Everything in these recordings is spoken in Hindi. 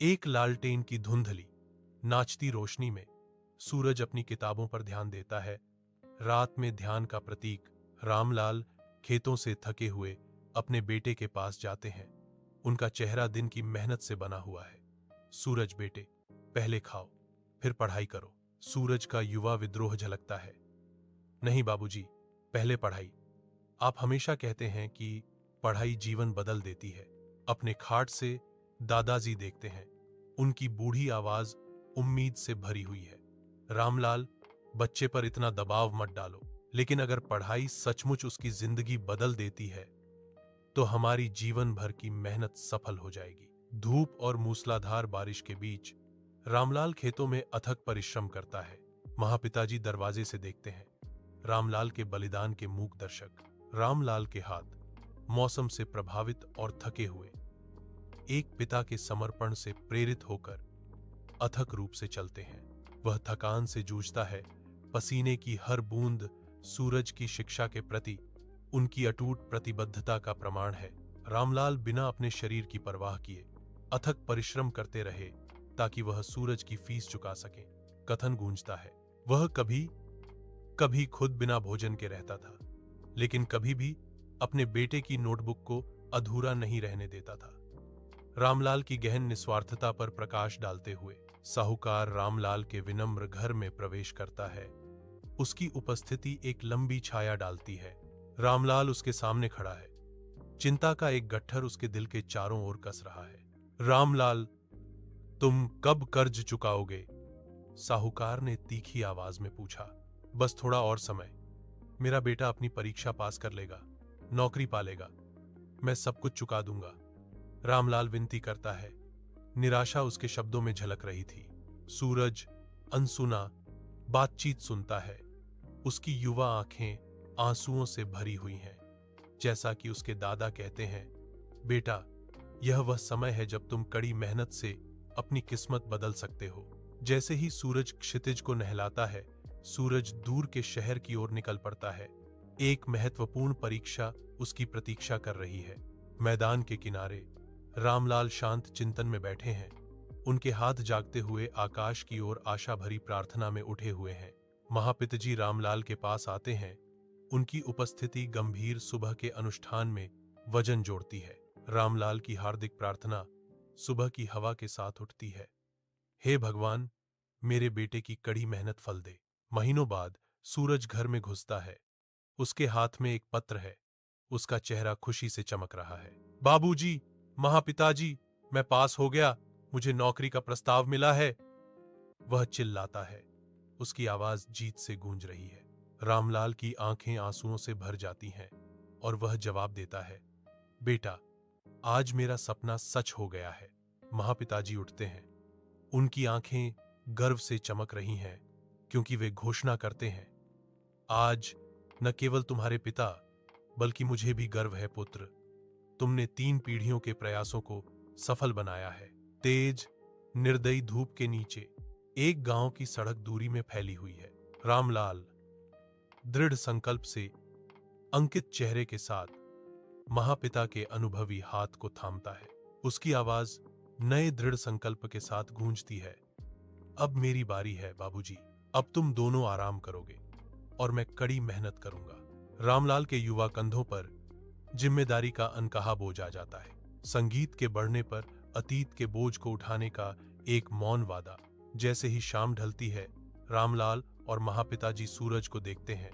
एक लालटेन की धुंधली नाचती रोशनी में सूरज अपनी किताबों पर ध्यान देता है। रात में ध्यान का प्रतीक रामलाल खेतों से थके हुए अपने बेटे के पास जाते हैं। उनका चेहरा दिन की मेहनत से बना हुआ है। सूरज बेटे, पहले खाओ, फिर पढ़ाई करो। सूरज का युवा विद्रोह झलकता है। नहीं बाबूजी, पहले पढ़ाई। आप हमेशा कहते हैं कि पढ़ाई जीवन बदल देती है। अपने खाट से दादाजी देखते हैं। उनकी बूढ़ी आवाज उम्मीद से भरी हुई है। रामलाल, बच्चे पर इतना दबाव मत डालो। लेकिन अगर पढ़ाई सचमुच उसकी जिंदगी बदल देती है तो हमारी जीवन भर की मेहनत सफल हो जाएगी। धूप और मूसलाधार बारिश के बीच रामलाल खेतों में अथक परिश्रम करता है। महापिताजी दरवाजे से देखते हैं। रामलाल के बलिदान के मूक दर्शक। रामलाल के हाथ मौसम से प्रभावित और थके हुए एक पिता के समर्पण से प्रेरित होकर अथक रूप से चलते हैं। वह थकान से जूझता है। पसीने की हर बूंद सूरज की शिक्षा के प्रति उनकी अटूट प्रतिबद्धता का प्रमाण है। रामलाल बिना अपने शरीर की परवाह किए अथक परिश्रम करते रहे ताकि वह सूरज की फीस चुका सके। कथन गूंजता है, वह कभी कभी खुद बिना भोजन के रहता था, लेकिन कभी भी अपने बेटे की नोटबुक को अधूरा नहीं रहने देता था। रामलाल की गहन निस्वार्थता पर प्रकाश डालते हुए साहूकार रामलाल के विनम्र घर में प्रवेश करता है। उसकी उपस्थिति एक लंबी छाया डालती है। रामलाल उसके सामने खड़ा है। चिंता का एक गट्ठर उसके दिल के चारों ओर कस रहा है। रामलाल, तुम कब कर्ज चुकाओगे? साहूकार ने तीखी आवाज में पूछा। बस थोड़ा और समय। मेरा बेटा अपनी परीक्षा पास कर लेगा, नौकरी पालेगा, मैं सब कुछ चुका दूंगा। रामलाल विनती करता है। निराशा उसके शब्दों में झलक रही थी। सूरज अनसुना बातचीत सुनता है। उसकी युवा आंखें आंसुओं से भरी हुई हैं। जैसा कि उसके दादा कहते हैं, बेटा, यह वह समय है जब तुम कड़ी मेहनत से अपनी किस्मत बदल सकते हो। जैसे ही सूरज क्षितिज को नहलाता है, सूरज दूर के शहर की ओर निकल पड़ता है। एक महत्वपूर्ण परीक्षा उसकी प्रतीक्षा कर रही है। मैदान के किनारे रामलाल शांत चिंतन में बैठे हैं। उनके हाथ जागते हुए आकाश की ओर आशा भरी प्रार्थना में उठे हुए हैं। महापिताजी रामलाल के पास आते हैं। उनकी उपस्थिति गंभीर सुबह के अनुष्ठान में वजन जोड़ती है। रामलाल की हार्दिक प्रार्थना सुबह की हवा के साथ उठती है। हे भगवान, मेरे बेटे की कड़ी मेहनत फल दे। महीनों बाद सूरज घर में घुसता है। उसके हाथ में एक पत्र है। उसका चेहरा खुशी से चमक रहा है। बाबूजी, महापिताजी, मैं पास हो गया, मुझे नौकरी का प्रस्ताव मिला है। वह चिल्लाता है। उसकी आवाज जीत से गूंज रही है। रामलाल की आंखें आंसुओं से भर जाती हैं और वह जवाब देता है, बेटा, आज मेरा सपना सच हो गया है। महापिताजी उठते हैं। उनकी आंखें गर्व से चमक रही हैं क्योंकि वे घोषणा करते हैं, आज न केवल तुम्हारे पिता बल्कि मुझे भी गर्व है पुत्र। तुमने 3 पीढ़ियों के प्रयासों को सफल बनाया है। तेज निर्दयी धूप के नीचे एक गांव की सड़क दूरी में फैली हुई है। रामलाल दृढ़ संकल्प से अंकित चेहरे के साथ महापिता के अनुभवी हाथ को थामता है। उसकी आवाज नए दृढ़ संकल्प के साथ गूंजती है। अब मेरी बारी है बाबूजी। अब तुम दोनों आराम करोगे और मैं कड़ी मेहनत करूंगा। रामलाल के युवा कंधों पर जिम्मेदारी का अनकहा बोझ आ जाता है। संगीत के बढ़ने पर अतीत के बोझ को उठाने का एक मौन वादा। जैसे ही शाम ढलती है, रामलाल और महापिताजी सूरज को देखते हैं।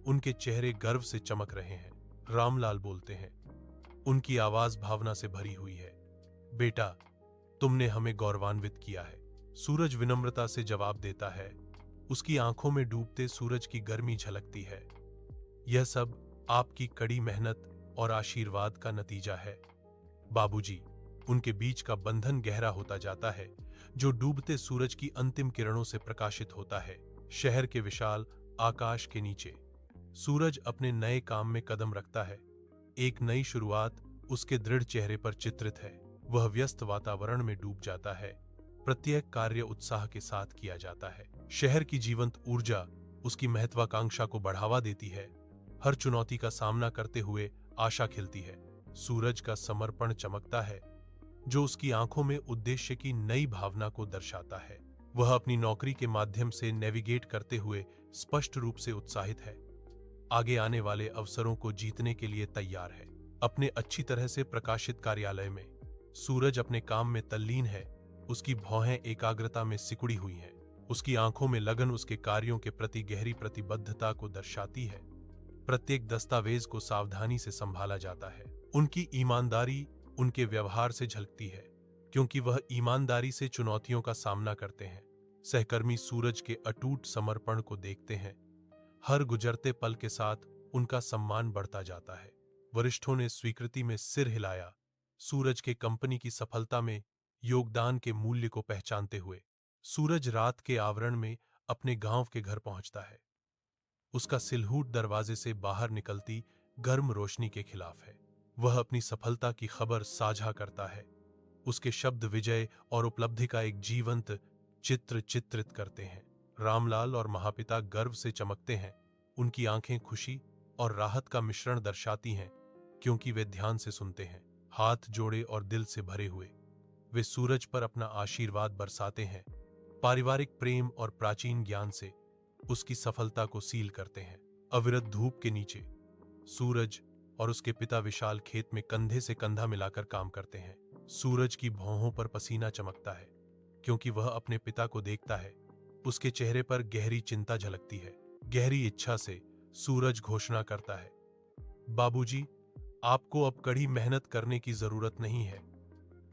उनके चेहरे गर्व से चमक रहे हैं। रामलाल बोलते हैं। उनकी आवाज भावना से भरी हुई है, बेटा, तुमने हमें गौरवान्वित किया है। सूरज विनम्रता से जवाब देता है। उसकी आंखों में डूबते सूरज की गर्मी झलकती है। यह सब आपकी कड़ी मेहनत और आशीर्वाद का नतीजा है बाबूजी। उनके बीच का बंधन गहरा होता जाता है, जो डूबते सूरज की अंतिम किरणों से प्रकाशित होता है। शहर के विशाल आकाश के नीचे सूरज अपने नए काम में कदम रखता है। एक नई शुरुआत उसके दृढ़ चेहरे पर चित्रित है। वह व्यस्त वातावरण में डूब जाता है। प्रत्येक कार्य उत्साह के साथ किया जाता है। शहर की जीवंत ऊर्जा उसकी महत्वाकांक्षा को बढ़ावा देती है। हर चुनौती का सामना करते हुए आशा खिलती है। सूरज का समर्पण चमकता है। जो उसकी आंखों में उद्देश्य की नई भावना को दर्शाता है। वह अपनी नौकरी के माध्यम से नेविगेट करते हुए स्पष्ट रूप से उत्साहित है, आगे आने वाले अवसरों को जीतने के लिए तैयार है। अपने अच्छी तरह से प्रकाशित कार्यालय में सूरज अपने काम में तल्लीन है। उसकी भौहें एकाग्रता में सिकुड़ी हुई हैं। उसकी आंखों में लगन उसके कार्यों के प्रति गहरी प्रतिबद्धता को दर्शाती है। प्रत्येक दस्तावेज को सावधानी से संभाला जाता है। उनकी ईमानदारी उनके व्यवहार से झलकती है, क्योंकि वह ईमानदारी से चुनौतियों का सामना करते हैं। सहकर्मी सूरज के अटूट समर्पण को देखते हैं। हर गुजरते पल के साथ उनका सम्मान बढ़ता जाता है। वरिष्ठों ने स्वीकृति में सिर हिलाया। सूरज के कंपनी की सफलता में योगदान के मूल्य को पहचानते हुए सूरज रात के आवरण में अपने गांव के घर पहुंचता है। उसका सिलहूट दरवाजे से बाहर निकलती गर्म रोशनी के खिलाफ है। वह अपनी सफलता की खबर साझा करता है। उसके शब्द विजय और उपलब्धि का एक जीवंत चित्र चित्रित करते हैं। रामलाल और महापिता गर्व से चमकते हैं। उनकी आंखें खुशी और राहत का मिश्रण दर्शाती हैं, क्योंकि वे ध्यान से सुनते हैं। हाथ जोड़े और दिल से भरे हुए वे सूरज पर अपना आशीर्वाद बरसाते हैं। पारिवारिक प्रेम और प्राचीन ज्ञान से उसकी सफलता को सील करते हैं। अविरत धूप के नीचे सूरज और उसके पिता विशाल खेत में कंधे से कंधा मिलाकर काम करते हैं। सूरज की भौहों पर पसीना चमकता है, क्योंकि वह अपने पिता को देखता है। उसके चेहरे पर गहरी चिंता झलकती है। गहरी इच्छा से सूरज घोषणा करता है, बाबूजी, आपको अब कड़ी मेहनत करने की जरूरत नहीं है।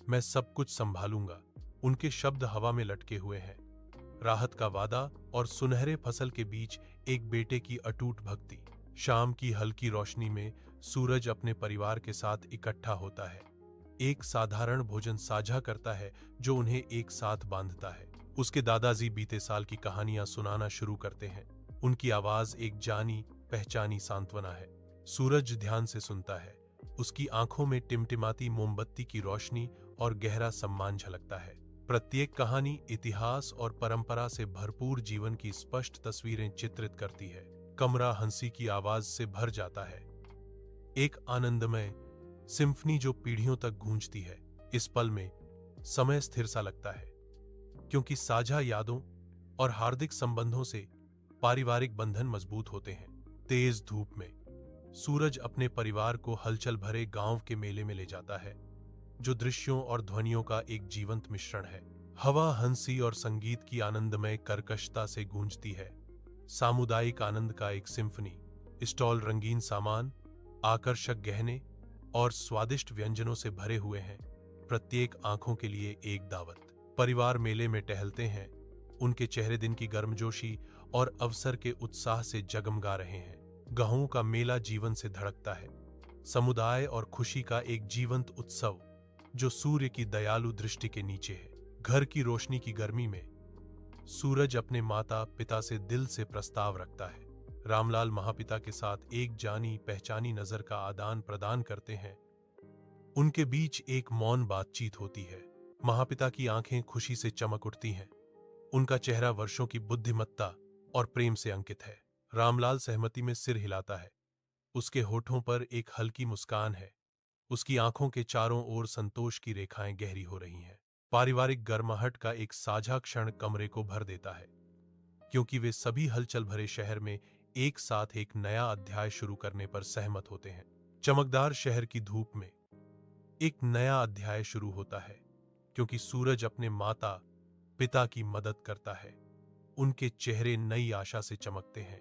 मैं सब कुछ संभालूंगा। उनके शब्द हवा में लटके हुए हैं। राहत का वादा और सुनहरे फसल के बीच एक बेटे की अटूट भक्ति। शाम की हल्की रोशनी में सूरज अपने परिवार के साथ इकट्ठा होता है। एक साधारण भोजन साझा करता है जो उन्हें एक साथ बांधता है। उसके दादाजी बीते साल की कहानियां सुनाना शुरू करते हैं। उनकी आवाज एक जानी पहचानी सांत्वना है। सूरज ध्यान से सुनता है। उसकी आंखों में टिमटिमाती मोमबत्ती की रोशनी और गहरा सम्मान झलकता है। प्रत्येक कहानी इतिहास और परंपरा से भरपूर जीवन की स्पष्ट तस्वीरें चित्रित करती है। कमरा हंसी की आवाज से भर जाता है, एक आनंदमय सिम्फनी जो पीढ़ियों तक गूंजती है। इस पल में समय स्थिर सा लगता है, क्योंकि साझा यादों और हार्दिक संबंधों से पारिवारिक बंधन मजबूत होते हैं। तेज धूप में सूरज अपने परिवार को हलचल भरे गांव के मेले में ले जाता है, जो दृश्यों और ध्वनियों का एक जीवंत मिश्रण है। हवा हंसी और संगीत की आनंदमय कर्कशता से गूंजती है। सामुदायिक आनंद का एक सिम्फनी। स्टॉल रंगीन सामान, आकर्षक गहने और स्वादिष्ट व्यंजनों से भरे हुए हैं। प्रत्येक आंखों के लिए एक दावत। परिवार मेले में टहलते हैं। उनके चेहरे दिन की गर्मजोशी और अवसर के उत्साह से जगमगा रहे हैं। गांवों का मेला जीवन से धड़कता है। समुदाय और खुशी का एक जीवंत उत्सव जो सूर्य की दयालु दृष्टि के नीचे है। घर की रोशनी की गर्मी में सूरज अपने माता पिता से दिल से प्रस्ताव रखता है। रामलाल महापिता के साथ एक जानी पहचानी नजर का आदान प्रदान करते हैं। उनके बीच एक मौन बातचीत होती है। महापिता की आंखें खुशी से चमक उठती हैं। उनका चेहरा वर्षों की बुद्धिमत्ता और प्रेम से अंकित है। रामलाल सहमति में सिर हिलाता है। उसके होठों पर एक हल्की मुस्कान है। उसकी आंखों के चारों ओर संतोष की रेखाएं गहरी हो रही हैं। पारिवारिक गर्माहट का एक साझा क्षण कमरे को भर देता है, क्योंकि वे सभी हलचल भरे शहर में एक साथ एक नया अध्याय शुरू करने पर सहमत होते हैं। चमकदार शहर की धूप में एक नया अध्याय शुरू होता है, क्योंकि सूरज अपने माता पिता की मदद करता है। उनके चेहरे नई आशा से चमकते हैं।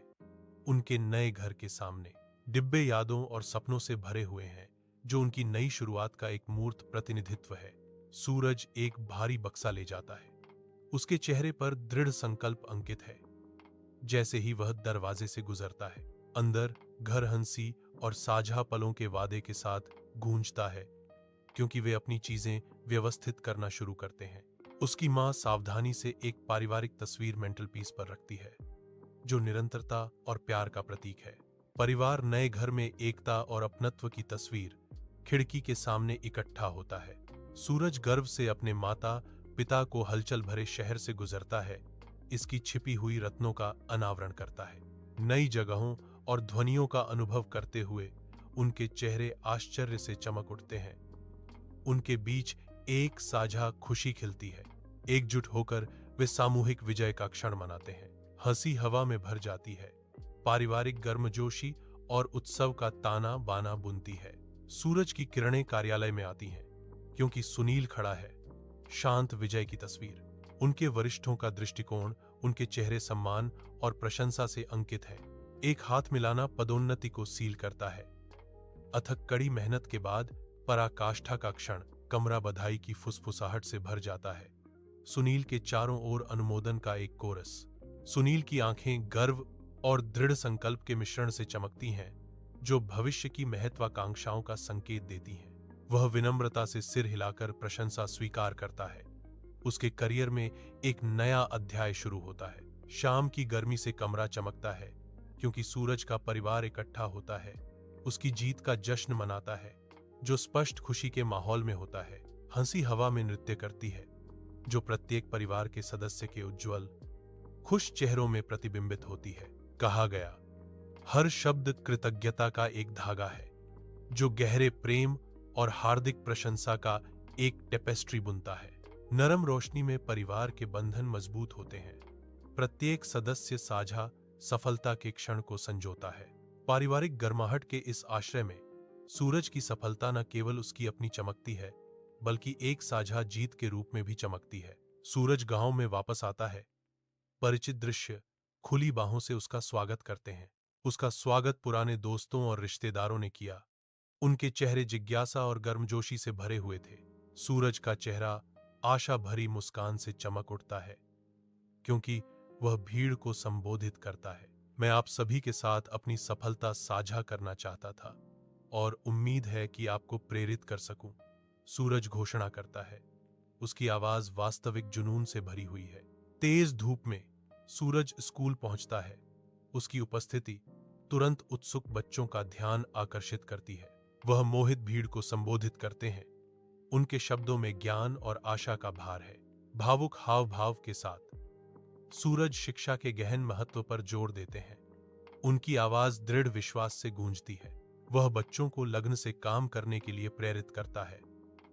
उनके नए घर के सामने डिब्बे यादों और सपनों से भरे हुए हैं, जो उनकी नई शुरुआत का एक मूर्त प्रतिनिधित्व है। सूरज एक भारी बक्सा ले जाता है। उसके चेहरे पर दृढ़ संकल्प अंकित है। जैसे ही वह दरवाजे से गुजरता है, अंदर घर हंसी और साझा पलों के वादे के साथ गूंजता है, क्योंकि वे अपनी चीजें व्यवस्थित करना शुरू करते हैं। उसकी मां सावधानी से एक पारिवारिक तस्वीर मेंटल पीस पर रखती है, जो निरंतरता और प्यार का प्रतीक है। परिवार नए घर में एकता और अपनत्व की तस्वीर खिड़की के सामने इकट्ठा होता है। सूरज गर्व से अपने माता पिता को हलचल भरे शहर से गुजरता है, इसकी छिपी हुई रत्नों का अनावरण करता है। नई जगहों और ध्वनियों का अनुभव करते हुए उनके चेहरे आश्चर्य से चमक उठते हैं। उनके बीच एक साझा खुशी खिलती है। एकजुट होकर वे सामूहिक विजय का क्षण मनाते हैं। हंसी हवा में भर जाती है। पारिवारिक गर्मजोशी और उत्सव का ताना बाना बुनती है। सूरज की किरणें कार्यालय में आती हैं, क्योंकि सुनील खड़ा है, शांत विजय की तस्वीर। उनके वरिष्ठों का दृष्टिकोण उनके चेहरे सम्मान और प्रशंसा से अंकित है। एक हाथ मिलाना पदोन्नति को सील करता है। अथक कड़ी मेहनत के बाद पराकाष्ठा का क्षण कमरा बधाई की फुसफुसाहट से भर जाता है। सुनील के चारों ओर अनुमोदन का एक कोरस। सुनील की आंखें गर्व और दृढ़ संकल्प के मिश्रण से चमकती हैं, जो भविष्य की महत्वाकांक्षाओं का संकेत देती हैं। वह विनम्रता से सिर हिलाकर प्रशंसा स्वीकार करता है। उसके करियर में एक नया अध्याय शुरू होता है। शाम की गर्मी से कमरा चमकता है, क्योंकि सूरज का परिवार इकट्ठा होता है, उसकी जीत का जश्न मनाता है, जो स्पष्ट खुशी के माहौल में होता है। हंसी हवा में नृत्य करती है, जो प्रत्येक परिवार के सदस्य के उज्जवल, खुश चेहरों में प्रतिबिंबित होती है। कहा गया, हर शब्द कृतज्ञता का एक धागा है, जो गहरे प्रेम और हार्दिक प्रशंसा का एक टेपेस्ट्री बुनता है। नरम रोशनी में परिवार के बंधन मजबूत होते हैं। प्रत्येक सदस्य साझा सफलता के क्षण को संजोता है। पारिवारिक गर्माहट के इस आश्रय में सूरज की सफलता न केवल उसकी अपनी चमकती है, बल्कि एक साझा जीत के रूप में भी चमकती है। सूरज गांव में वापस आता है। परिचित दृश्य खुली बाहों से उसका स्वागत करते हैं। उसका स्वागत पुराने दोस्तों और रिश्तेदारों ने किया। उनके चेहरे जिज्ञासा और गर्मजोशी से भरे हुए थे। सूरज का चेहरा आशा भरी मुस्कान से चमक उठता है, क्योंकि वह भीड़ को संबोधित करता है। मैं आप सभी के साथ अपनी सफलता साझा करना चाहता था और उम्मीद है कि आपको प्रेरित कर सकूं, सूरज घोषणा करता है। उसकी आवाज वास्तविक जुनून से भरी हुई है। तेज धूप में सूरज स्कूल पहुंचता है। उसकी उपस्थिति तुरंत उत्सुक बच्चों का ध्यान आकर्षित करती है। वह मोहित भीड़ को संबोधित करते हैं। उनके शब्दों में ज्ञान और आशा का भार है। भावुक हाव भाव के साथ सूरज शिक्षा के गहन महत्व पर जोर देते हैं। उनकी आवाज दृढ़ विश्वास से गूंजती है। वह बच्चों को लगन से काम करने के लिए प्रेरित करता है।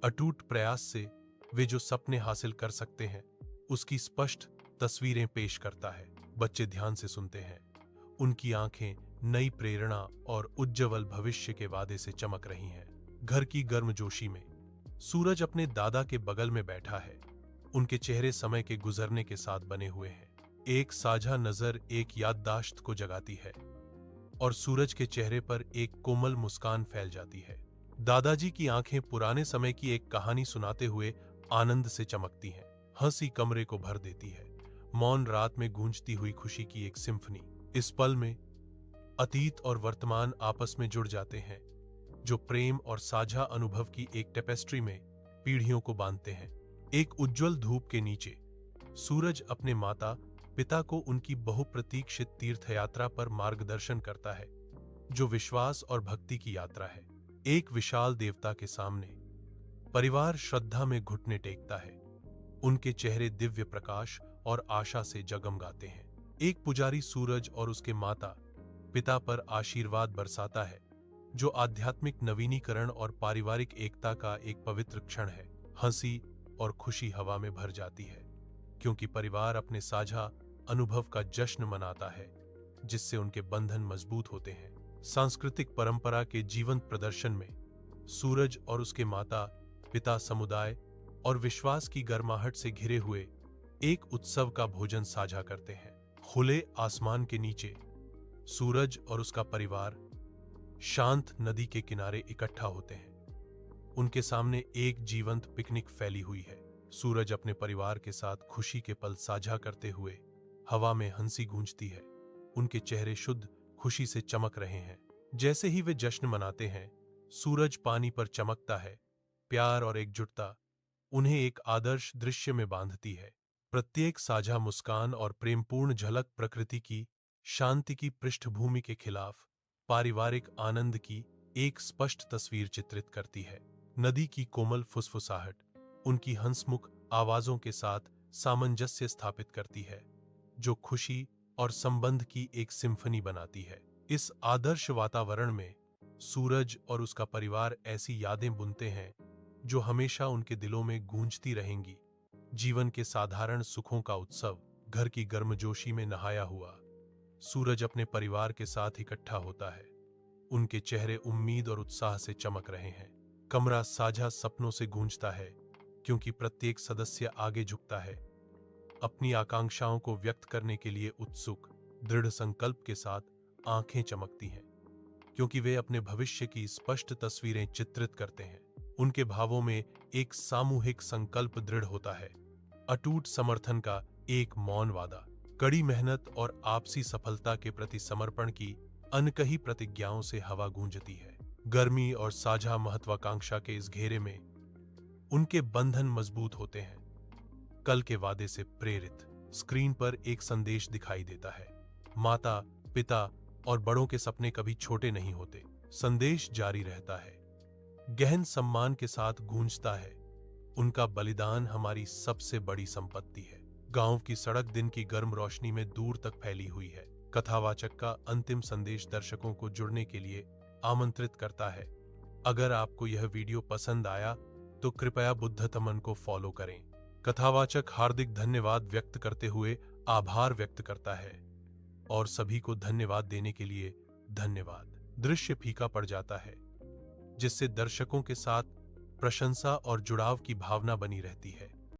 अटूट प्रयास से वे जो सपने हासिल कर सकते हैं, उसकी स्पष्ट तस्वीरें पेश करता है। बच्चे ध्यान से सुनते हैं। उनकी आंखें नई प्रेरणा और उज्जवल भविष्य के वादे से चमक रही हैं। घर की गर्मजोशी में सूरज अपने दादा के बगल में बैठा है। उनके चेहरे समय के गुजरने के साथ बने हुए हैं। एक साझा नजर एक याददाश्त को जगाती है और सूरज के चेहरे पर एक कोमल मुस्कान फैल जाती है। दादाजी की आंखें पुराने समय की एक कहानी सुनाते हुए आनंद से चमकती हैं। हंसी कमरे को भर देती है। मौन रात में गूंजती हुई खुशी की एक सिम्फनी। इस पल में अतीत और वर्तमान आपस में जुड़ जाते हैं, जो प्रेम और साझा अनुभव की एक टेपेस्ट्री में पीढ़ियों को बांधते हैं। एक उज्जवल धूप के नीचे सूरज अपने माता पिता को उनकी बहुप्रतीक्षित तीर्थयात्रा पर मार्गदर्शन करता है, जो विश्वास और भक्ति की यात्रा है। एक विशाल देवता के सामने परिवार श्रद्धा में घुटने टेकता है। उनके चेहरे दिव्य प्रकाश और आशा से जगमगाते हैं। एक पुजारी सूरज और उसके माता पिता पर आशीर्वाद बरसाता है, जो आध्यात्मिक नवीनीकरण और पारिवारिक एकता का एक पवित्र क्षण है। हंसी और खुशी हवा में भर जाती है, क्योंकि परिवार अपने साझा अनुभव का जश्न मनाता है, जिससे उनके बंधन मजबूत होते हैं। सांस्कृतिक परंपरा के जीवंत प्रदर्शन में सूरज और उसके माता पिता समुदाय और विश्वास की गर्माहट से घिरे हुए एक उत्सव का भोजन साझा करते हैं। खुले आसमान के नीचे सूरज और उसका परिवार शांत नदी के किनारे इकट्ठा होते हैं। उनके सामने एक जीवंत पिकनिक फैली हुई है। सूरज अपने परिवार के साथ खुशी के पल साझा करते हुए हवा में हंसी गूंजती है। उनके चेहरे शुद्ध खुशी से चमक रहे हैं। जैसे ही वे जश्न मनाते हैं, सूरज पानी पर चमकता है। प्यार और एकजुटता उन्हें एक आदर्श दृश्य में बांधती है। प्रत्येक साझा मुस्कान और प्रेमपूर्ण झलक प्रकृति की शांति की पृष्ठभूमि के खिलाफ पारिवारिक आनंद की एक स्पष्ट तस्वीर चित्रित करती है। नदी की कोमल फुसफुसाहट उनकी हंसमुख आवाजों के साथ सामंजस्य स्थापित करती है, जो खुशी और संबंध की एक सिम्फनी बनाती है। इस आदर्श वातावरण में सूरज और उसका परिवार ऐसी यादें बुनते हैं जो हमेशा उनके दिलों में गूंजती रहेंगी। जीवन के साधारण सुखों का उत्सव, घर की गर्मजोशी में नहाया हुआ सूरज अपने परिवार के साथ इकट्ठा होता है। उनके चेहरे उम्मीद और उत्साह से चमक रहे हैं। कमरा साझा सपनों से गूंजता है, क्योंकि प्रत्येक सदस्य आगे झुकता है, अपनी आकांक्षाओं को व्यक्त करने के लिए उत्सुक, दृढ़ संकल्प के साथ आंखें चमकती हैं, क्योंकि वे अपने भविष्य की स्पष्ट तस्वीरें चित्रित करते हैं। उनके भावों में एक सामूहिक संकल्प दृढ़ होता है, अटूट समर्थन का एक मौन वादा, कड़ी मेहनत और आपसी सफलता के प्रति समर्पण की अनकही प्रतिज्ञाओं से हवा गूंजती है। गर्मी और साझा महत्वाकांक्षा के इस घेरे में उनके बंधन मजबूत होते हैं। कल के वादे से प्रेरित स्क्रीन पर एक संदेश दिखाई देता है, माता, पिता और बड़ों के सपने कभी छोटे नहीं होते। संदेश जारी रहता है, गहन सम्मान के साथ गूंजता है, उनका बलिदान हमारी सबसे बड़ी संपत्ति है। गांव की सड़क दिन की गर्म रोशनी में दूर तक फैली हुई है। कथावाचक का अंतिम संदेश दर्शकों को जुड़ने के लिए आमंत्रित करता है। अगर आपको यह वीडियो पसंद आया तो कृपया बुद्धतमन को फॉलो करें। कथावाचक हार्दिक धन्यवाद व्यक्त करते हुए आभार व्यक्त करता है और सभी को धन्यवाद देने के लिए धन्यवाद। दृश्य फीका पड़ जाता है, जिससे दर्शकों के साथ प्रशंसा और जुड़ाव की भावना बनी रहती है।